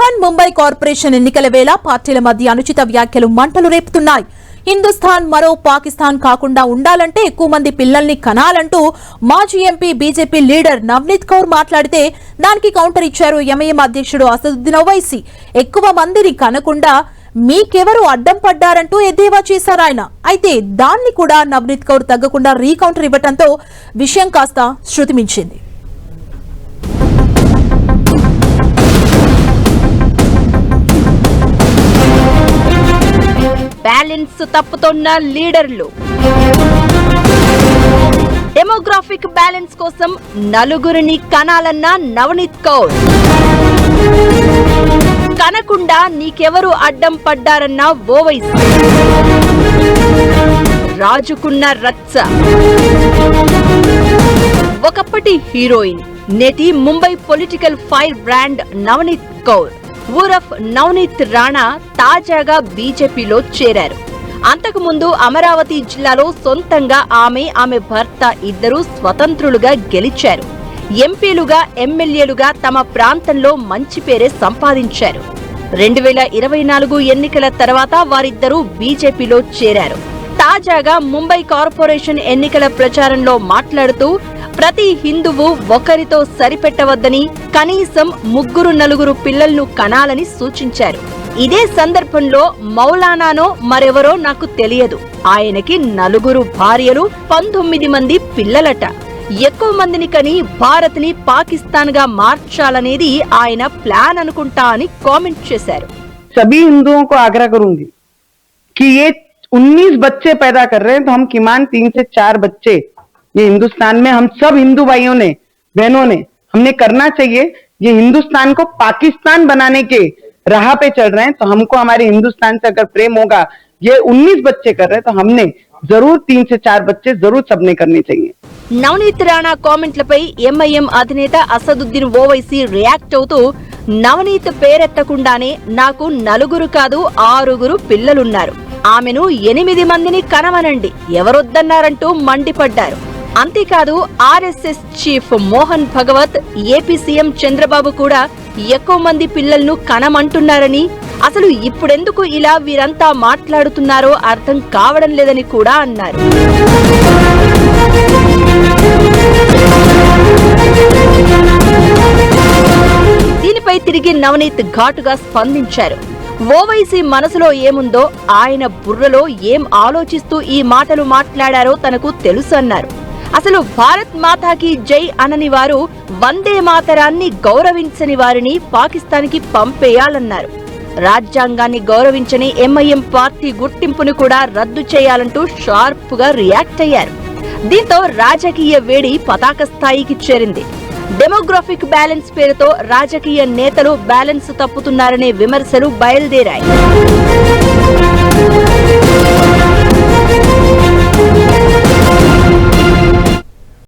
Brihan Mumbai corporation ఎన్నికల వేళ పార్టీల మధ్య అనుచిత వ్యాఖ్యలు మంటలు రేపుతున్నాయి. హిందుస్థాన్ మరో పాకిస్తాన్ కాకుండా ఉండాలంటే ఎక్కువ మంది పిల్లల్ని కనాలంటూ మాజీ MP BJP leader Navneet Kaur మాట్లాడితే దానికి కౌంటర్ ఇచ్చారు ఎంఐఎం అధ్యక్షుడు అసదుద్దీన్ ఓవైసీ. ఎక్కువ మందిని కనకుండా మీకెవరు అడ్డం పడ్డారంటూ ఎద్దేవా చేశారు ఆయన. అయితే దాన్ని కూడా నవనీత్ కౌర్ తగ్గకుండా రీకౌంటర్ ఇవ్వడంతో విషయం కాస్త శృతిమించింది. బ్యాలెన్స్ తప్పుతున్న లీడర్లు. డెమోగ్రాఫిక్ బ్యాలెన్స్ కోసం నలుగురిని కనాలన్న నవనీత్ కౌర్. కనకుండా నీకెవరు అడ్డం పడ్డారన్న ఓవైసీ. రాజుకున్న రచ్చ. ఒకప్పటి హీరోయిన్, నేటి Mumbai political fire brand Navneet Kaur ఊరఫ్ నవనీత్ రాణా తాజాగా బీజేపీలో చేరారు. అంతకుముందు అమరావతి జిల్లాలో సొంతంగా ఆమె భర్త ఇద్దరూ స్వతంత్రులుగా గెలిచారు. ఎంపీలుగా ఎమ్మెల్యేలుగా తమ ప్రాంతంలో మంచి పేరే సంపాదించారు. 2024 ఎన్నికల తర్వాత వారిద్దరూ బీజేపీలో చేరారు. తాజాగా ముంబై కార్పొరేషన్ ఎన్నికల ప్రచారంలో మాట్లాడుతూ ప్రతి హిందువు ఒకరితో సరిపెట్టవద్దని, కనీసం 3-4 పిల్లలను కనాలని సూచించారు. ఇదే సందర్భంలో మౌలానానో మరెవరో నాకు తెలియదు, ఆయనకి 4 భార్యలు, 19 మంది పిల్లలట. ఎక్కువ మందిని కని భారత్ ని పాకిస్తాన్ గా మార్చాలనేది ఆయన ప్లాన్ అనుకుంటా అని కామెంట్ చేశారు. सभी हिंदुओं को आग्रह करूंगी कि ये 19 बच्चे पैदा कर रहे हैं तो हम किमान 3 से 4 बच्चे ये हिंदुस्तान में हम सब हिंदू भाइयों ने, बहनों ने, हमने करना चाहिए. ये हिंदुस्तान को पाकिस्तान बनाने के राह पे चल रहे हैं तो हमको हमारे हिंदुस्तान से अगर प्रेम होगा, ये 19 बच्चे कर रहे हैं तो हमने जरूर 3 से 4 बच्चे जरूर सबने करने चाहिए. నవనీత్ రాణా కామెంట్లపై ఎంఐఎం అధినేత అసదుద్దీన్ ఓవైసీ రియాక్ట్ అవుతూ, నవనీత్ పేరెత్తకుండానే నాకు 4 కాదు 6 పిల్లలున్నారు, ఆమెను 8 మందిని కనవనండి, ఎవరొద్దన్నారంటూ మండిపడ్డారు. అంతేకాదు RSS chief Mohan Bhagwat, AP CM Chandrababu కూడా ఎక్కువ మంది పిల్లలను కనమంటున్నారని, అసలు ఇప్పుడెందుకు ఇలా వీరంతా మాట్లాడుతున్నారో అర్థం కావడం లేదని కూడా అన్నారు. దీనిపై తిరిగి నవనీత్ ఘాటుగా స్పందించారు. ఓవైసీ మనసులో ఏముందో, ఆయన బుర్రలో ఏం ఆలోచిస్తూ ఈ మాటలు మాట్లాడారో తనకు తెలుసు అన్నారు. అసలు భారత్ మాతాకి జై అనని వారు, వందే మాతరాన్ని గౌరవించని వారిని పాకిస్తాన్కి పంపేయాలన్నారు. రాజ్యాంగాన్ని గౌరవించని ఎంఐఎం పార్టీ గుర్తింపును కూడా రద్దు చేయాలంటూ షార్ప్ గా రియాక్ట్ అయ్యారు. దీంతో రాజకీయ వేడి పతాక స్థాయికి చేరింది. డెమోగ్రాఫిక్ బ్యాలెన్స్ పేరుతో రాజకీయ నేతలు బ్యాలెన్స్ తప్పుతున్నారనే విమర్శలు బయలుదేరాయి.